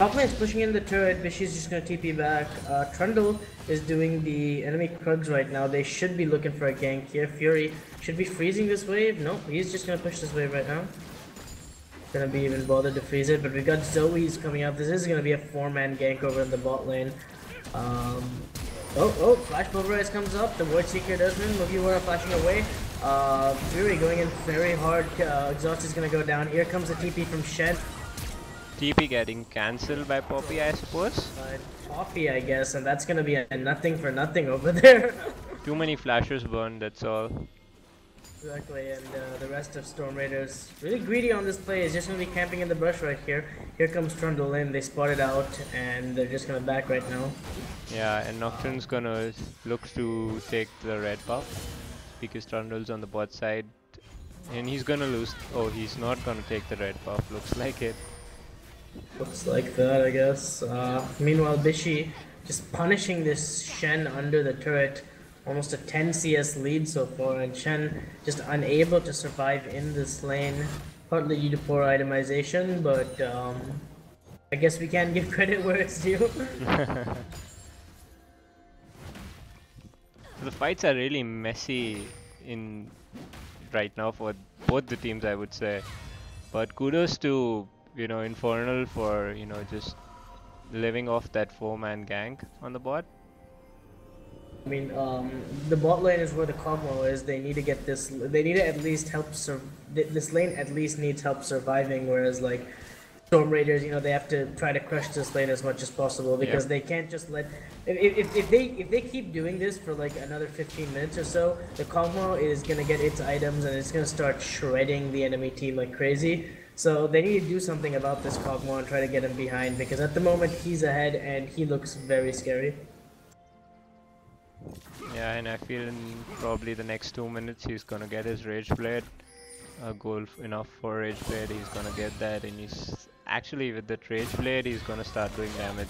Top lane is pushing in the turret, Bishy's just gonna TP back. Trundle is doing the enemy Krugs right now. They should be looking for a gank here. Fury should be freezing this wave. Nope, he's just gonna push this wave right now. Gonna be even bothered to freeze it, but we got Zoe's coming up. This is gonna be a 4-man gank over in the bot lane. Flash Pulverize comes up. The Void Seeker does win. Mugiwara flashing away. Fury going in very hard. Exhaust is gonna go down. Here comes the TP from Shen. TP getting cancelled by Poppy, I suppose. Poppy, I guess, and that's gonna be a nothing for nothing over there. Too many flashes burned, that's all. Exactly, and the rest of StormRaiders really greedy on this play. Is just gonna be camping in the brush right here. Here comes Trundle in. They spot it out, and they're just gonna back right now. Yeah, and Nocturne's gonna look to take the red buff because Trundle's on the bot side, and he's gonna lose. Oh, he's not gonna take the red buff. Looks like it. Looks like that, I guess. Meanwhile, Bishy just punishing this Shen under the turret. Almost a 10 CS lead so far, and Shen just unable to survive in this lane. Partly due to poor itemization, but I guess we can give credit where it's due. The fights are really messy right now for both the teams, I would say. But kudos to Infernal for just living off that 4-man gank on the bot. I mean, the bot lane is where the Kog'Maw is. They need to get this. They need to at least help. This lane at least needs help surviving. Whereas like StormRaiders, they have to try to crush this lane as much as possible because they can't just let. If they keep doing this for like another 15 minutes or so, the Kog'Maw is gonna get its items and it's gonna start shredding the enemy team like crazy. So they need to do something about this Kog'Maw and try to get him behind because at the moment he's ahead and he looks very scary. Yeah, and I feel in probably the next 2 minutes he's gonna get his Rage Blade. A goal enough for Rage Blade, he's gonna get that, and he's actually with that Rage Blade he's gonna start doing damage.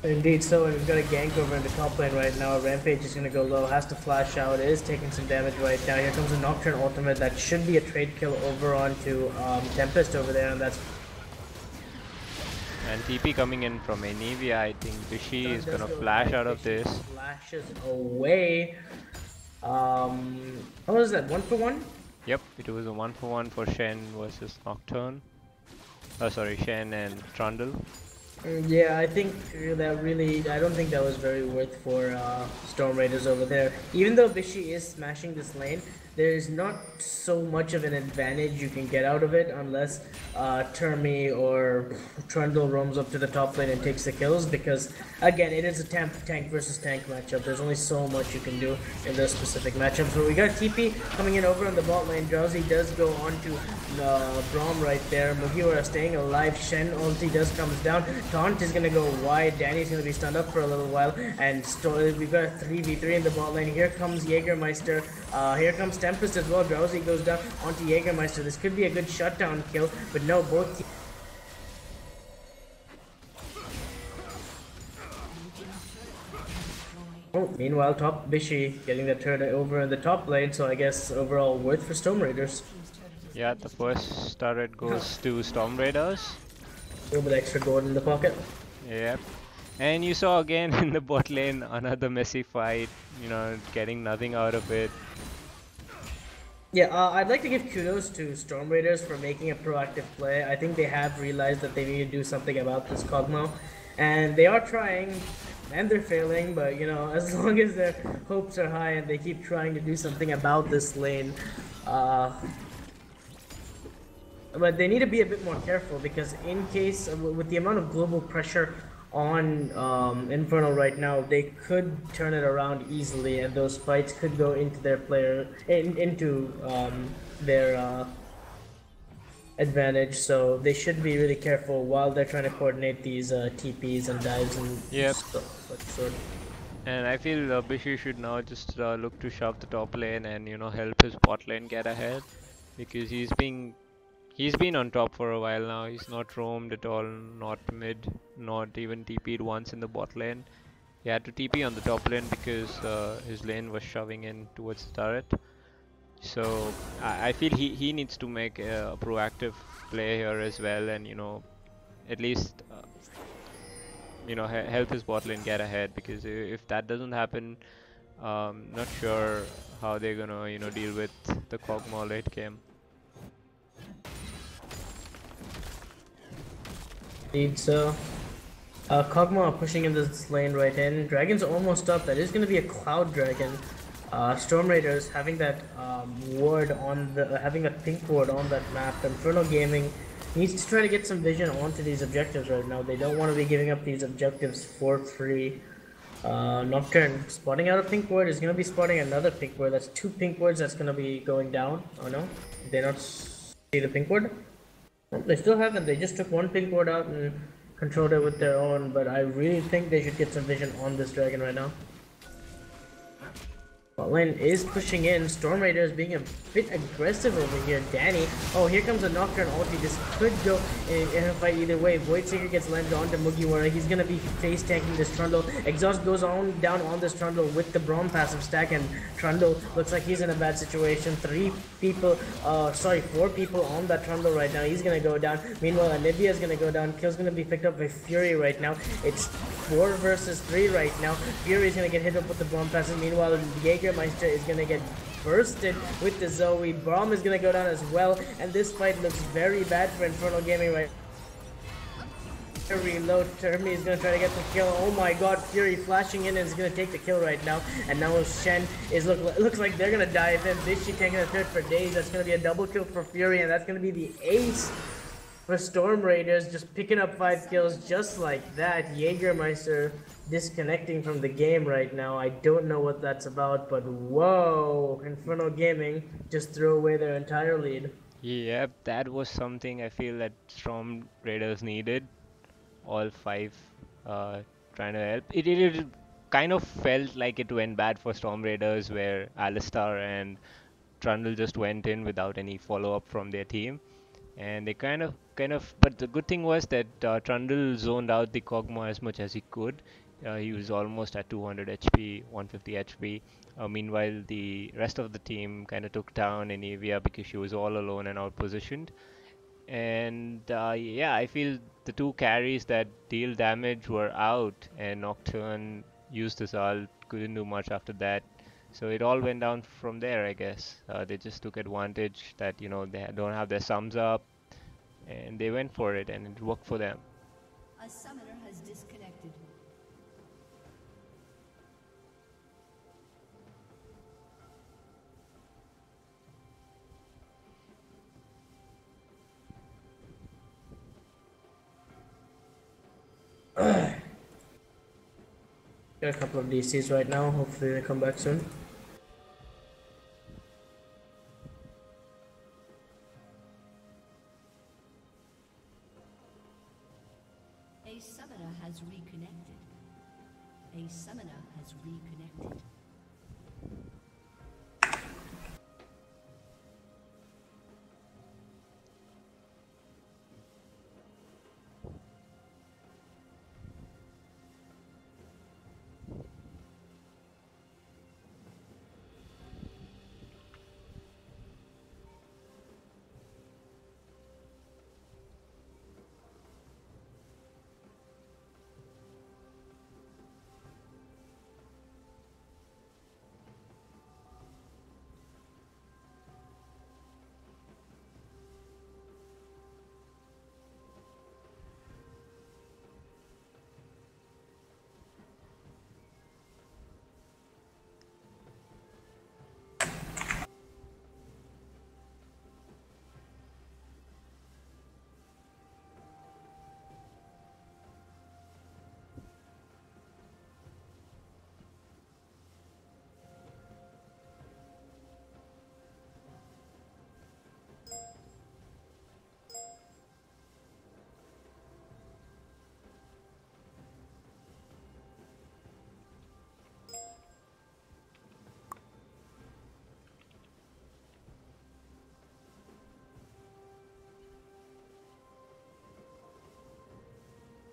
Indeed so, and we've got a gank over in the top lane right now. Rampage is gonna go low, has to flash out, is taking some damage right now. Here comes a Nocturne ultimate, that should be a trade kill over onto Tempest over there, and that's... And TP coming in from Anivia, I think Bishy is gonna flash out of this. Flashes away. How was that, 1-for-1? Yep, it was a 1-for-1 for Shen versus Nocturne. Oh sorry, Shen and Trundle. Yeah, I think that really, I don't think that was very worth for StormRaiders over there. Even though Bishy is smashing this lane, there's not so much of an advantage you can get out of it unless Termi or Trundle roams up to the top lane and takes the kills, because again, it is a tank versus tank matchup. There's only so much you can do in those specific matchups. But we got TP coming in over on the bot lane. Drowsy does go on to Braum right there. Mugiwara staying alive. Shen ulti does comes down. Taunt is gonna go wide. Danny's gonna be stunned up for a little while, and we've got a 3v3 in the bot lane. Here comes Jägermeister. Here comes Tempest as well. Drowsy goes down onto Jägermeister. This could be a good shutdown kill, but no, both. Oh, meanwhile, top Bishy getting the turret over in the top lane, so I guess overall worth for StormRaiders. Yeah, the first turret goes to StormRaiders. A little bit extra gold in the pocket. Yep. And you saw again in the bot lane another messy fight, getting nothing out of it. Yeah, I'd like to give kudos to StormRaiders for making a proactive play. I think they have realized that they need to do something about this Kog'Maw, and they are trying, and they're failing, but as long as their hopes are high and they keep trying to do something about this lane, but they need to be a bit more careful, because in case, with the amount of global pressure on Infernal right now, they could turn it around easily, and those fights could go into their their advantage. So they should be really careful while they're trying to coordinate these TPs and dives and stuff like sort. And I feel Bishy should now just look to shove the top lane and help his bot lane get ahead, because he's been on top for a while now. He's not roamed at all, not mid, not even TP'd once in the bot lane. He had to TP on the top lane because his lane was shoving in towards the turret. So I feel he needs to make a proactive play here as well, and at least help his bot lane get ahead, because if that doesn't happen, not sure how they're gonna deal with the Kog'Maw late game. Indeed, so Kog'Maw pushing in this lane right in. Dragon's almost up. That is going to be a Cloud Dragon. StormRaiders having that ward on the having a pink ward on that map. Infernal Gaming needs to try to get some vision onto these objectives right now. They don't want to be giving up these objectives for free. Nocturne spotting out a pink ward is going to be spotting another pink ward. That's two pink wards that's going to be going down. Oh no, did they not see the pink ward? No, they still haven't. They just took one pink ward out and controlled it with their own. But I really think they should get some vision on this dragon right now. Bot lane is pushing in. StormRaiders being a bit aggressive over here. Danny. Oh, here comes a Nocturne ulti. This could go in a fight either way. Voidseeker gets landed onto Mugiwara. He's going to be face tanking this Trundle. Exhaust goes on down on this Trundle with the Braum passive stack. And Trundle looks like he's in a bad situation. Four people on that Trundle right now. He's going to go down. Meanwhile, Anivia is going to go down. Kill's going to be picked up by Fury right now. It's 4 versus 3 right now. Fury is going to get hit up with the Braum passive. Meanwhile, Jägermeister is going to get bursted with the Zoe. Braum is going to go down as well, and this fight looks very bad for Infernal Gaming right now. Reload. Termi is going to try to get the kill. Oh my god, Fury flashing in and is going to take the kill right now. And now Shen is looks like they're going to dive in. Bishi taking a third for days. That's going to be a double kill for Fury, and that's going to be the ace for StormRaiders, just picking up 5 kills just like that. Jägermeister disconnecting from the game right now. I don't know what that's about, but whoa, Infernal Gaming just threw away their entire lead. Yep, that was something I feel that StormRaiders needed. All 5 trying to help. It kind of felt like it went bad for StormRaiders, where Alistar and Trundle just went in without any follow-up from their team. And they kind of, but the good thing was that Trundle zoned out the Kog'Maw as much as he could. He was almost at 200 HP, 150 HP. Meanwhile, the rest of the team kind of took down Anivia because she was all alone and outpositioned. And yeah, I feel the 2 carries that deal damage were out, and Nocturne used his ult, couldn't do much after that. So it all went down from there, I guess. They just took advantage that, they don't have their sums up, and they went for it, and it worked for them. A summoner has disconnected. Got a couple of DCs right now. Hopefully they come back soon. A summoner has reconnected. A summoner has reconnected.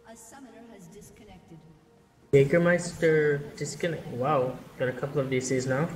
A summoner has disconnected. Jägermeister disconnect. Wow, got a couple of DCs now.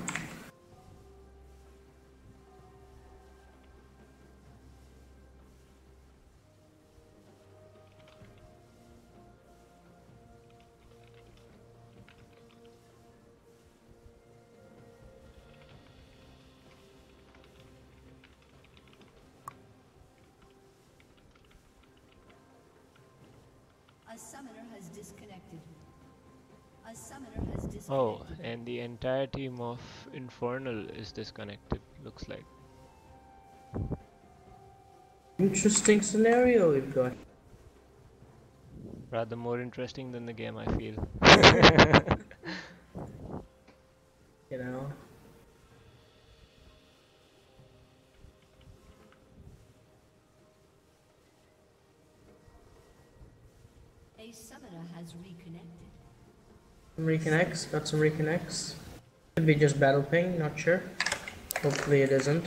A summoner has disconnected. A summoner has disconnected. Oh, and the entire team of Infernal is disconnected, looks like. Interesting scenario we've got. Rather more interesting than the game, I feel. You know. A summoner has reconnected. Some reconnects, got some reconnects. Could be just battle ping, not sure. Hopefully it isn't.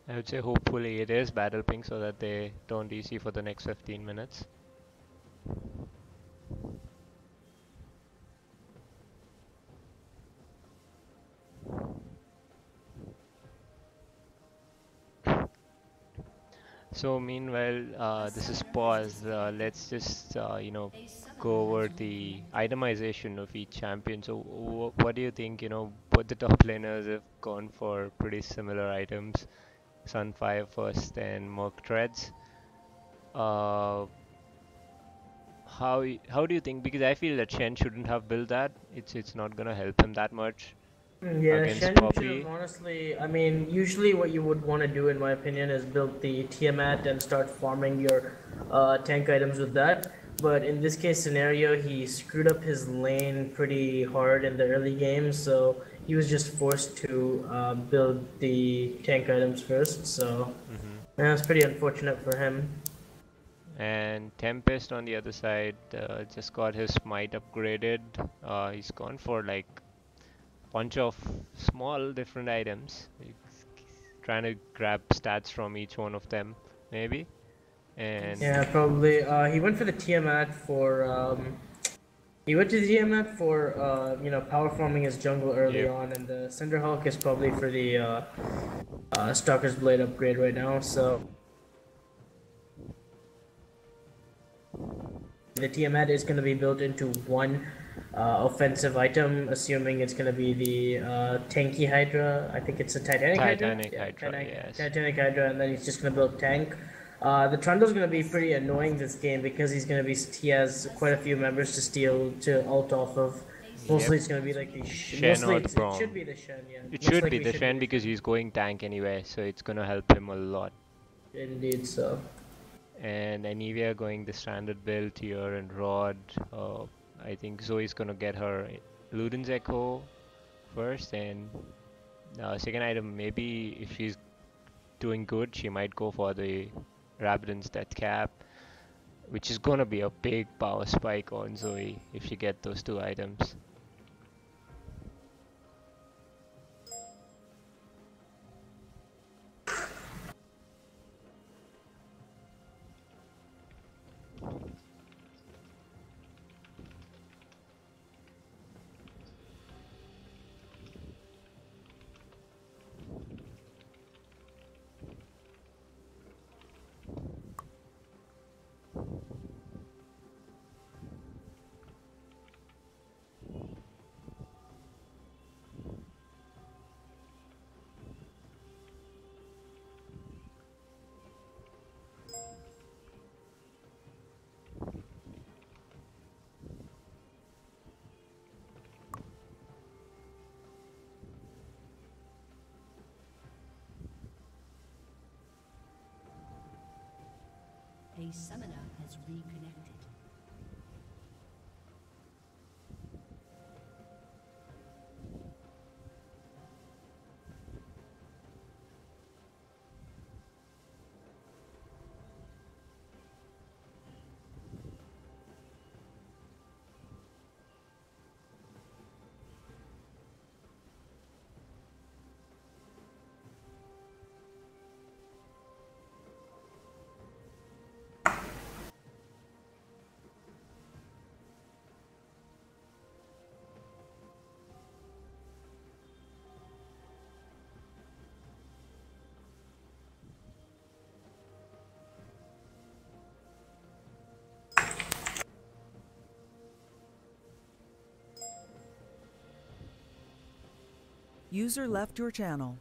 I would say hopefully it is battle ping so that they don't DC for the next 15 minutes. So meanwhile, this is pause. Let's just go over the itemization of each champion. So what do you think? Both the top laners have gone for pretty similar items. Sunfire first and Merc Treads. Uh, how do you think? Because I feel that Shen shouldn't have built that. It's not gonna help him that much Yeah, against Shen should Poppy. have honestly. I mean, usually what you would want to do, in my opinion, is build the Tiamat and start farming your tank items with that. But in this case scenario, he screwed up his lane pretty hard in the early game, so he was just forced to build the tank items first. So yeah, it's pretty unfortunate for him. And Tempest on the other side just got his smite upgraded. He's gone for like bunch of small different items. He's trying to grab stats from each one of them, maybe. And Yeah, probably. He went for the Tiamat for. He went to the Tiamat for power farming his jungle early Yep. on, and the Cinderhawk is probably for the Stalker's Blade upgrade right now. So the Tiamat is going to be built into one offensive item, assuming it's going to be the tanky Hydra. I think it's a Titanic Hydra. Hydra, yes. Titanic Hydra, and then he's just going to build tank. The Trundle's going to be pretty annoying this game because he has quite a few members to steal to ult off of. Mostly it's going to be like the Shen or the it Braum. should be the Shen, yeah. It Most should be likely the Shen because he's going tank anyway, so it's gonna help him a lot. Indeed, so. And Anivia going the standard build here and Rod. I think Zoe's gonna get her Luden's Echo first, and second item maybe if she's doing good, she might go for the Rabbidan's Death Cap, which is gonna be a big power spike on Zoe if she get those two items. A summoner has reconnected. User left your channel.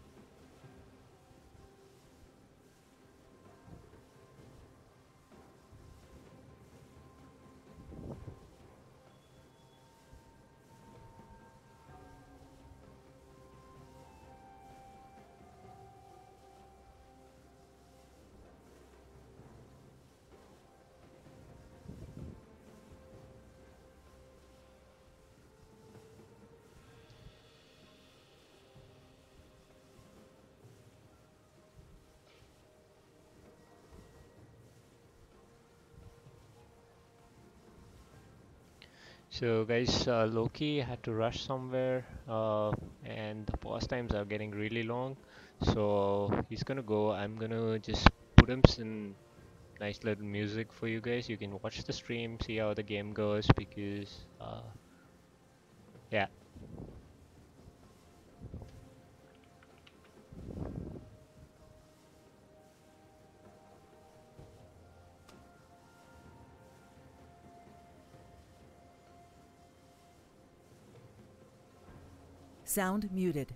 So guys, Loki had to rush somewhere, and the pause times are getting really long. So he's gonna go. I'm gonna just put him some nice little music for you guys. You can watch the stream, see how the game goes, because yeah. Sound muted.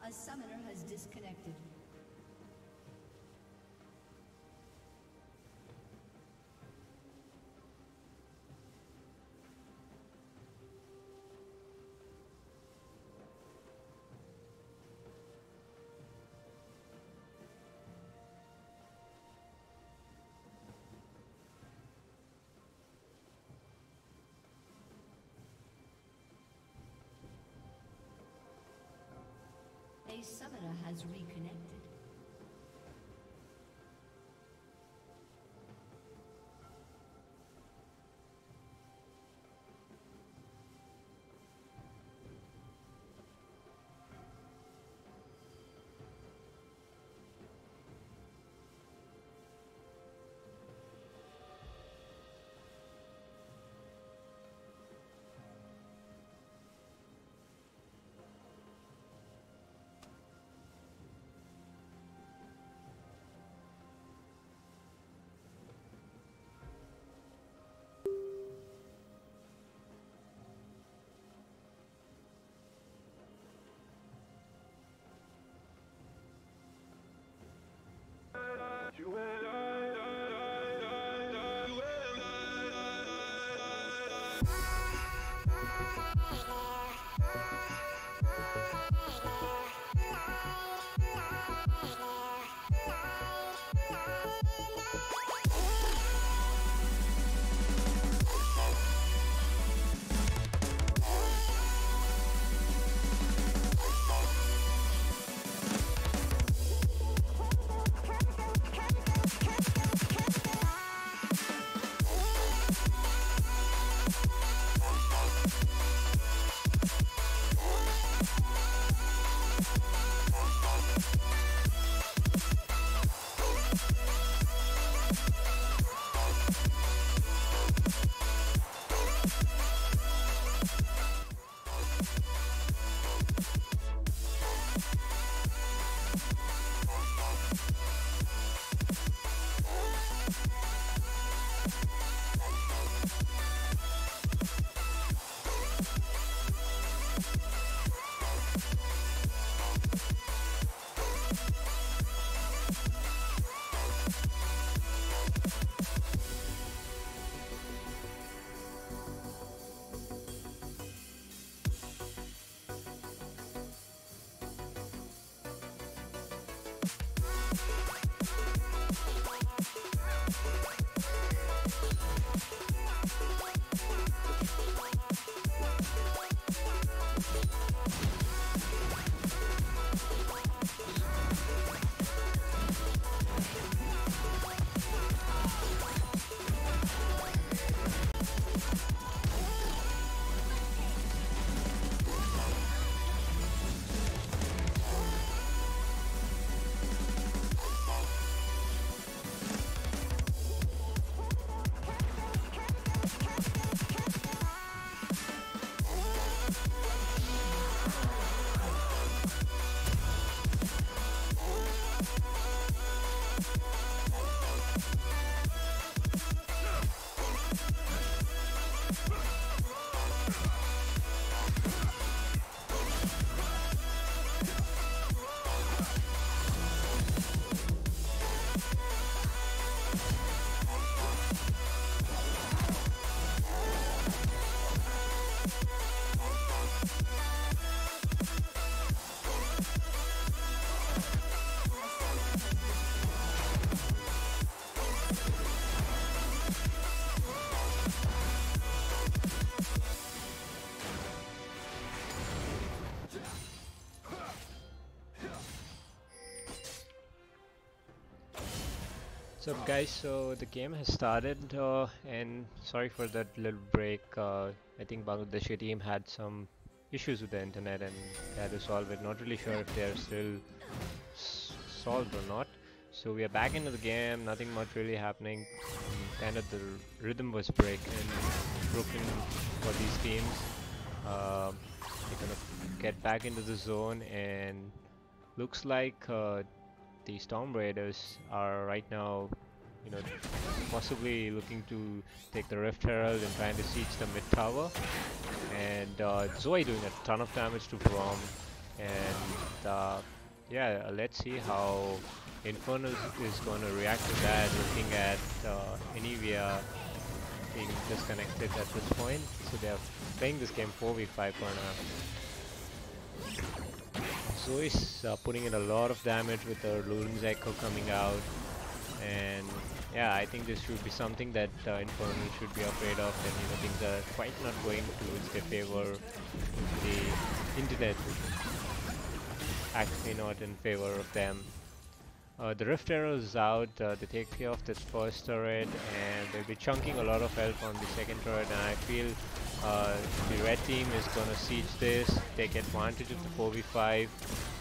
A summoner has disconnected. A summoner has reconnected. What's up, guys? So the game has started, and sorry for that little break. I think Bangladeshi team had some issues with the internet and they had to solve it. Not really sure if they're still solved or not. So we are back into the game. Nothing much really happening. Kind of the rhythm was broken for these teams. They're gonna get back into the zone, and looks like the StormRaiders are right now, you know, possibly looking to take the Rift Herald and trying to siege the mid tower. And Zoe doing a ton of damage to Braum. And yeah, let's see how Infernal is going to react to that, looking at Anivia being disconnected at this point. So they're playing this game 4v5 for now. Zoe's putting in a lot of damage with the Luden's Echo coming out, and yeah, I think this should be something that Infernal should be afraid of, and things are quite not going towards their favor. The internet actually not in favor of them. The Rift Arrow is out, they take care of this first turret, and they'll be chunking a lot of health on the second turret, and I feel the red team is gonna siege this, take advantage of the 4v5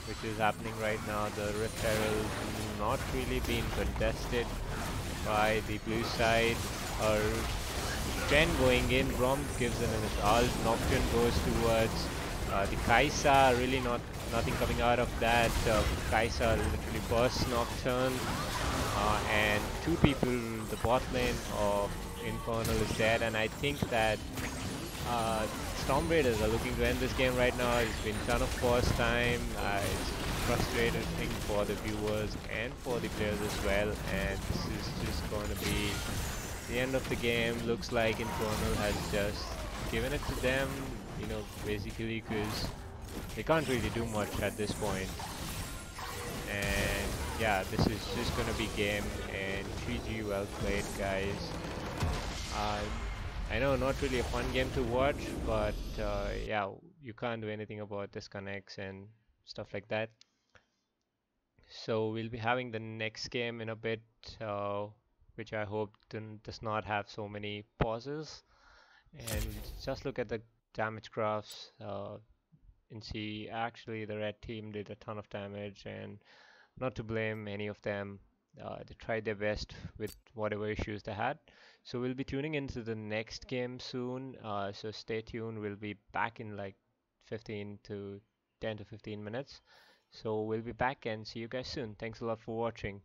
which is happening right now. The Rift Arrow not really being contested by the blue side. Jen going in, Braum gives in his ult, Nocturne goes towards the Kaisa, really nothing coming out of that. Kaisa literally bursts Nocturne, and two people, the bot lane of Infernal is dead, and I think that StormRaiders are looking to end this game right now. It's been ton of force time. It's frustrating for the viewers and for the players as well, and this is just going to be the end of the game. Looks like Infernal has just given it to them, basically, because they can't really do much at this point. And yeah, this is just gonna be game, and GG, well played, guys. I know not really a fun game to watch, but yeah, you can't do anything about disconnects and stuff like that. So we'll be having the next game in a bit, which I hope does not have so many pauses. And just look at the damage graphs and see actually the red team did a ton of damage, and not to blame any of them. They tried their best with whatever issues they had. So we'll be tuning into the next game soon. So stay tuned. We'll be back in like 10 to 15 minutes. So we'll be back and see you guys soon. Thanks a lot for watching.